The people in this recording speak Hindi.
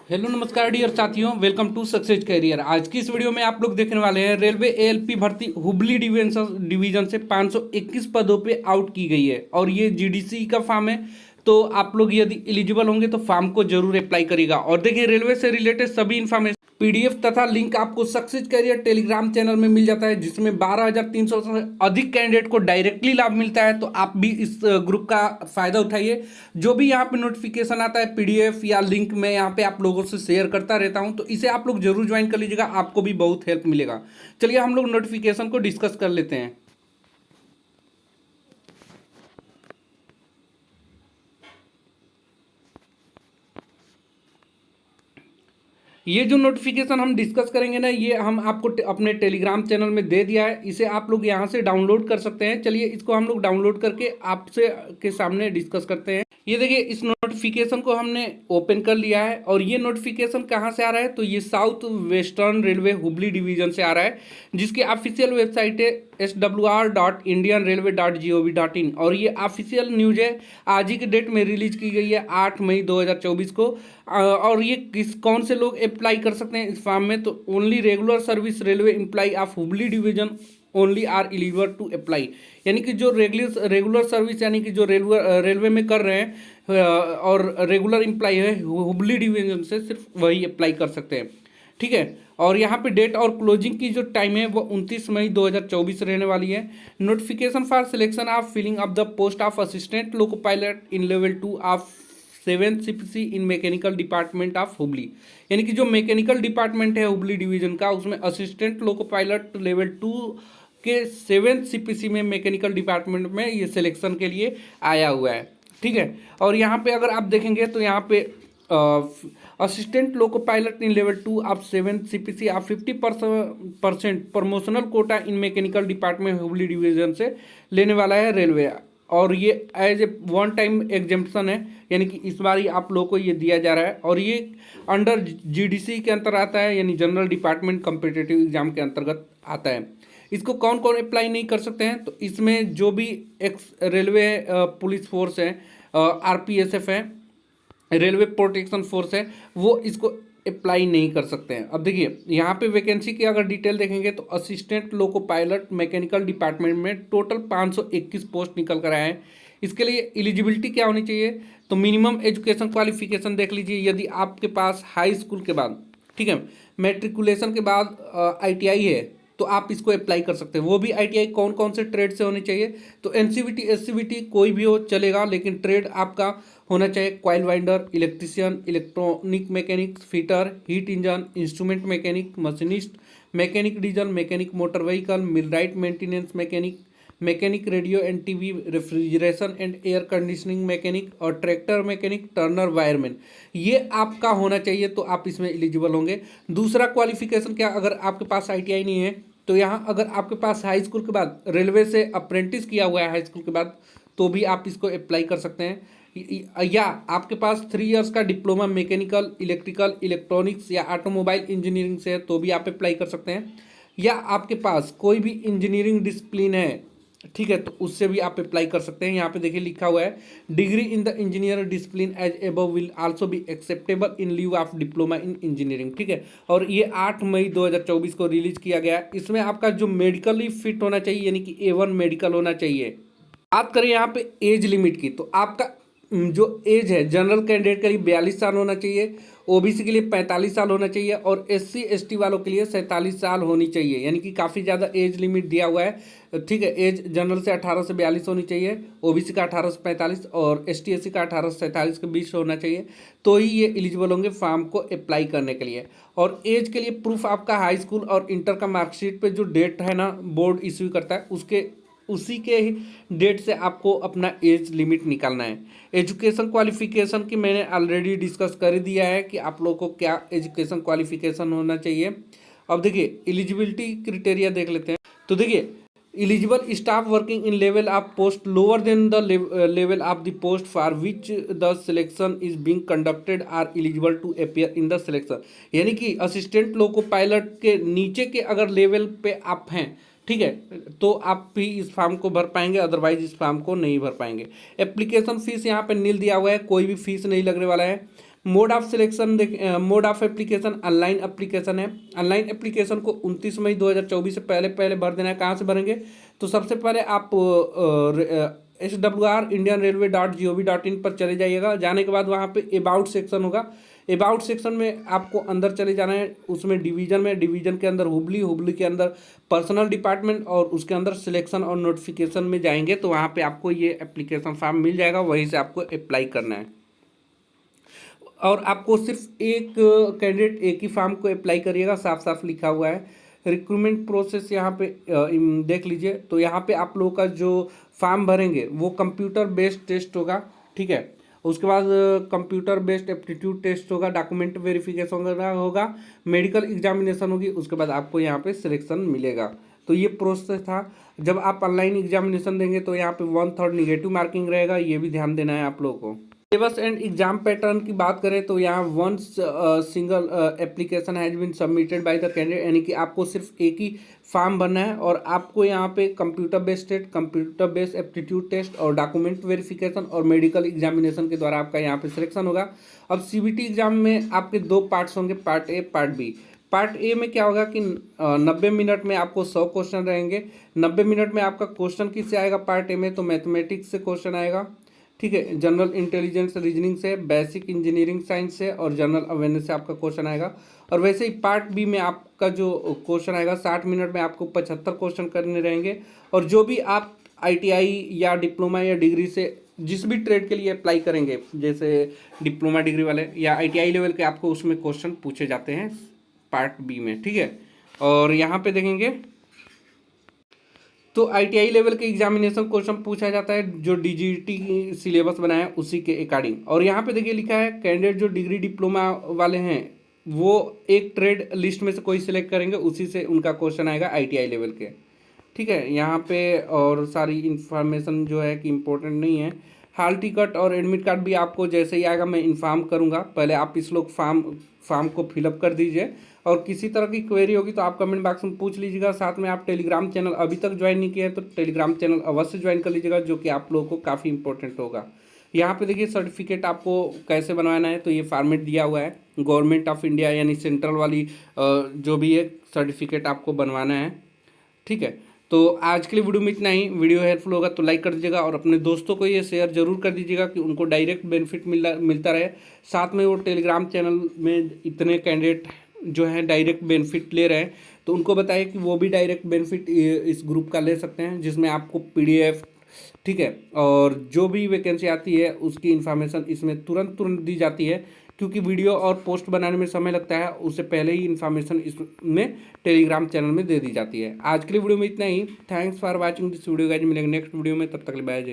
हेलो नमस्कार डियर साथियों, वेलकम टू सक्सेस करियर। आज की इस वीडियो में आप लोग देखने वाले हैं रेलवे एएलपी भर्ती हुबली डिवीजन से 521 पदों पे आउट की गई है और ये जीडीसी का फॉर्म है। तो आप लोग यदि एलिजिबल होंगे तो फॉर्म को जरूर अप्लाई करिएगा। और देखिए, रेलवे से रिलेटेड सभी इन्फॉर्मेशन पीडीएफ तथा लिंक आपको सक्सेस करियर टेलीग्राम चैनल में मिल जाता है, जिसमें 12,300 से अधिक कैंडिडेट को डायरेक्टली लाभ मिलता है। तो आप भी इस ग्रुप का फायदा उठाइए। जो भी यहाँ पे नोटिफिकेशन आता है पीडीएफ या लिंक, मैं यहाँ पे आप लोगों से शेयर करता रहता हूँ, तो इसे आप लोग जरूर ज्वाइन कर लीजिएगा, आपको भी बहुत हेल्प मिलेगा। चलिए हम लोग नोटिफिकेशन को डिस्कस कर लेते हैं। ये जो नोटिफिकेशन हम डिस्कस करेंगे ना, ये हम आपको अपने टेलीग्राम चैनल में दे दिया है। इसे आप लोग यहाँ से डाउनलोड कर सकते हैं। चलिए इसको हम लोग डाउनलोड करके आपसे के सामने डिस्कस करते हैं। ये देखिए, इस नोटिफिकेशन को हमने ओपन कर लिया है और ये नोटिफिकेशन कहाँ से आ रहा है, तो ये south western railway Hubli division से आ रहा है, जिसकी ऑफिशियल वेबसाइट है swr.indianrailway.gov.in। और ये ऑफिशियल न्यूज है, आज ही के डेट में रिलीज की गई है 8 मई 2024 को। और ये कौन से लोग अप्लाई कर सकते हैं इस फॉर्म में, तो only regular service railway employ of Hubli division only are eligible to apply. यानी कि जो रेगुलर सर्विस यानी कि जो रेलवे में कर रहे हैं और रेगुलर एम्प्लॉय है हुबली डिवीजन से, सिर्फ वही अप्लाई कर सकते हैं। ठीक है। और यहाँ पे डेट और क्लोजिंग की जो टाइम है वो 29 मई 2024 रहने वाली है। Notification for selection of filling of the post of assistant loco pilot in level 2 of 7th CPC in mechanical department of Hubli. यानी कि जो मैकेनिकल डिपार्टमेंट है हुबली डिवीजन का, उसमें असिस्टेंट लोको पायलट लेवल 2 के 7th CPC में मैकेनिकल डिपार्टमेंट में ये सिलेक्शन के लिए आया हुआ है। ठीक है। और यहाँ पे अगर आप देखेंगे तो यहाँ पे assistant loco pilot in level 2 of 7th CPC आप 50% promotional quota in mechanical department Hubli division से लेने वाला है रेलवे। और ये as a one time exemption है, यानी कि इस बार ही आप लोगों को ये दिया जा रहा है। और ये अंडर जीडीसी के अंतर आता है, यानी जनरल डिपार्टमेंट कम्पिटिटिव एग्जाम के अंतर्गत आता है। इसको कौन कौन अप्लाई नहीं कर सकते हैं, तो इसमें जो भी एक्स रेलवे पुलिस फोर्स है, आरपीएसएफ है, रेलवे प्रोटेक्शन फोर्स है, वो इसको अप्लाई नहीं कर सकते हैं। अब देखिए, यहाँ पे वैकेंसी की अगर डिटेल देखेंगे तो assistant loco pilot mechanical department में टोटल 521 पोस्ट निकल कर आए हैं। इसके लिए एलिजिबिलिटी क्या होनी चाहिए, तो मिनिमम एजुकेशन क्वालिफिकेशन देख लीजिए। यदि आपके पास हाई स्कूल के बाद, ठीक है, मैट्रिकुलेशन के बाद आईटीआई है, तो आप इसको अप्लाई कर सकते हैं। वो भी आईटीआई कौन कौन से ट्रेड से होनी चाहिए, तो एनसीवीटी एससीवीटी कोई भी हो चलेगा, लेकिन ट्रेड आपका होना चाहिए coil winder, electrician, electronic mechanic, fitter, heat engine, instrument mechanic, machinist, mechanic diesel, mechanic motor vehicle, millwright maintenance mechanic, mechanic radio and TV, refrigeration and air conditioning mechanic और ट्रैक्टर मैकेनिक, टर्नर वायरमैन, ये आपका होना चाहिए, तो आप इसमें एलिजिबल होंगे। दूसरा क्वालिफिकेशन क्या, अगर आपके पास आईटीआई नहीं है, तो यहाँ अगर आपके पास हाई स्कूल के बाद रेलवे से अप्रेंटिस किया हुआ है हाई स्कूल के बाद, तो भी आप इसको अप्लाई कर सकते हैं। या आपके पास 3 इयर्स का डिप्लोमा मैकेनिकल, इलेक्ट्रिकल, इलेक्ट्रॉनिक्स या ऑटोमोबाइल इंजीनियरिंग से है, तो भी आप अप्लाई कर सकते हैं। या आपके पास कोई भी इंजीनियरिंग डिसिप्लिन है, ठीक है, तो उससे भी आप अप्लाई कर सकते हैं। यहाँ पे देखिए लिखा हुआ है, degree in the engineer discipline as above will also be acceptable in leave of diploma in engineering. ठीक है। और ये 8 मई 2024 को रिलीज किया गया है। इसमें आपका जो मेडिकली फिट होना चाहिए, यानी कि A1 मेडिकल होना चाहिए। बात करें यहाँ पे एज लिमिट की, तो आपका जो एज है जनरल कैंडिडेट के लिए 42 साल होना चाहिए, ओबीसी के लिए 45 साल होना चाहिए और एससी एसटी वालों के लिए 47 साल होनी चाहिए। यानी कि काफ़ी ज़्यादा एज लिमिट दिया हुआ है। ठीक है। एज जनरल से 18 से 42 होनी चाहिए, ओबीसी का 18 से 45 और एसटी एससी का 18 से 47 के बीच होना चाहिए, तो ही ये एलिजिबल होंगे फॉर्म को अप्लाई करने के लिए। और एज के लिए प्रूफ आपका हाई स्कूल और इंटर का मार्कशीट पे जो डेट है ना, बोर्ड इश्यू करता है, उसी के ही डेट से आपको अपना एज लिमिट निकालना है। एजुकेशन क्वालिफिकेशन की मैंने ऑलरेडी डिस्कस कर दिया है कि आप लोगों को क्या एजुकेशन क्वालिफिकेशन होना चाहिए। अब देखिए एलिजिबिलिटी क्राइटेरिया देख लेते हैं। तो देखिए, eligible staff working in level of post lower than the level of the post for which the selection is being conducted are eligible to appear in the selection. यानी कि असिस्टेंट लोको पायलट के नीचे के अगर लेवल पे आप हैं, ठीक है, तो आप भी इस फॉर्म को भर पाएंगे, अदरवाइज इस फॉर्म को नहीं भर पाएंगे। एप्लीकेशन फीस यहाँ पे नील दिया हुआ है, कोई भी फीस नहीं लगने वाला है। Mode of selection mode of application online application है। ऑनलाइन एप्लीकेशन को 29 मई 2024 से पहले पहले भर देना है। कहाँ से भरेंगे? तो सबसे पहले आप SWR indianrailway.gov.in पर चले जाइएगा। जाने के बाद वहाँ पे अबाउट सेक्शन होगा। अबाउट सेक्शन में आपको अंदर चले जाना है। उसमें डिवीजन के अंदर हुबली के अंदर पर्सनल डिपार्टमेंट और उसके अंदर सिलेक्शन और नोटिफिकेशन में जाएंगे तो वहाँ पे आपको ये एप्लीकेशन फॉर्म मिल जाएगा, वहीं से आपको अप्लाई करना है। और आपको सिर्फ एक कैंडिडेट एक ही फॉर्म को अप्लाई करिएगा, साफ साफ लिखा हुआ है। रिक्रूटमेंट प्रोसेस यहाँ पे देख लीजिए। तो यहाँ पे आप लोगों का जो फॉर्म भरेंगे वो कंप्यूटर बेस्ड टेस्ट होगा, ठीक है। उसके बाद कंप्यूटर बेस्ड एप्टीट्यूड टेस्ट होगा, डॉक्यूमेंट वेरिफिकेशन होगा, मेडिकल एग्जामिनेशन होगी। उसके बाद आपको यहाँ पे सिलेक्शन मिलेगा। तो ये प्रोसेस था। जब आप ऑनलाइन एग्जामिनेशन देंगे तो यहाँ पे 1/3 निगेटिव मार्किंग रहेगा, ये भी ध्यान देना है आप लोगों को। सिलेबस एंड एग्जाम पैटर्न की बात करें तो यहाँ one single application has been submitted by the candidate, यानी कि आपको सिर्फ एक ही फॉर्म भरना है और आपको यहाँ पे कंप्यूटर बेस्ड एप्टीट्यूड टेस्ट और डॉक्यूमेंट वेरिफिकेशन और मेडिकल एग्जामिनेशन के द्वारा आपका यहाँ पे सिलेक्शन होगा। अब CBT एग्जाम में आपके 2 पार्ट्स होंगे, part A part B. Part A में क्या होगा कि 90 मिनट में आपको 100 क्वेश्चन रहेंगे। 90 मिनट में आपका क्वेश्चन किससे आएगा? पार्ट ए में तो मैथमेटिक्स से क्वेश्चन आएगा, ठीक है, जनरल इंटेलिजेंस रीजनिंग से, बेसिक इंजीनियरिंग साइंस से और जनरल अवेयरनेस से आपका क्वेश्चन आएगा। और वैसे ही पार्ट बी में आपका जो क्वेश्चन आएगा 60 मिनट में आपको 75 क्वेश्चन करने रहेंगे। और जो भी आप ITI या डिप्लोमा या डिग्री से जिस भी ट्रेड के लिए अप्लाई करेंगे, जैसे डिप्लोमा डिग्री वाले या ITI लेवल के, आपको उसमें क्वेश्चन पूछे जाते हैं पार्ट बी में, ठीक है। और यहाँ पे देखेंगे तो ITI लेवल के एग्जामिनेशन क्वेश्चन पूछा जाता है जो DGT सिलेबस बनाया है उसी के अकॉर्डिंग। और यहाँ पे देखिए लिखा है कैंडिडेट जो डिग्री डिप्लोमा वाले हैं वो एक ट्रेड लिस्ट में से कोई सिलेक्ट करेंगे, उसी से उनका क्वेश्चन आएगा ITI लेवल के, ठीक है। यहाँ पे और सारी इंफॉर्मेशन जो है कि इम्पोर्टेंट नहीं है। हाल टिकट और एडमिट कार्ड भी आपको जैसे ही आएगा मैं इन्फॉर्म करूँगा। पहले आप इस लोग फॉर्म को फिलअप कर दीजिए और किसी तरह की क्वेरी होगी तो आप कमेंट बॉक्स में पूछ लीजिएगा। साथ में आप टेलीग्राम चैनल अभी तक ज्वाइन नहीं किया है तो टेलीग्राम चैनल अवश्य ज्वाइन कर लीजिएगा, जो कि आप लोगों को काफ़ी इंपॉर्टेंट होगा। यहाँ पे देखिए सर्टिफिकेट आपको कैसे बनवाना है, तो ये फॉर्मेट दिया हुआ है। गवर्नमेंट ऑफ इंडिया यानी सेंट्रल वाली जो भी है सर्टिफिकेट आपको बनवाना है, ठीक है। तो आज के लिए वीडियो में इतना ही। वीडियो हेल्पफुल होगा तो लाइक कर दीजिएगा और अपने दोस्तों को ये शेयर जरूर कर दीजिएगा कि उनको डायरेक्ट बेनिफिट मिलता रहे। साथ में वो टेलीग्राम चैनल में इतने कैंडिडेट जो हैं डायरेक्ट बेनिफिट ले रहे हैं तो उनको बताइए कि वो भी डायरेक्ट बेनिफिट इस ग्रुप का ले सकते हैं, जिसमें आपको PDF, ठीक है, और जो भी वैकेंसी आती है उसकी इन्फॉर्मेशन इसमें तुरंत दी जाती है। क्योंकि वीडियो और पोस्ट बनाने में समय लगता है, उससे पहले ही इन्फॉर्मेशन इसमें टेलीग्राम चैनल में दे दी जाती है। आज के लिए वीडियो में इतना ही। Thanks for watching this video guys. मिलेंगे नेक्स्ट वीडियो में, तब तक के लिए बाय।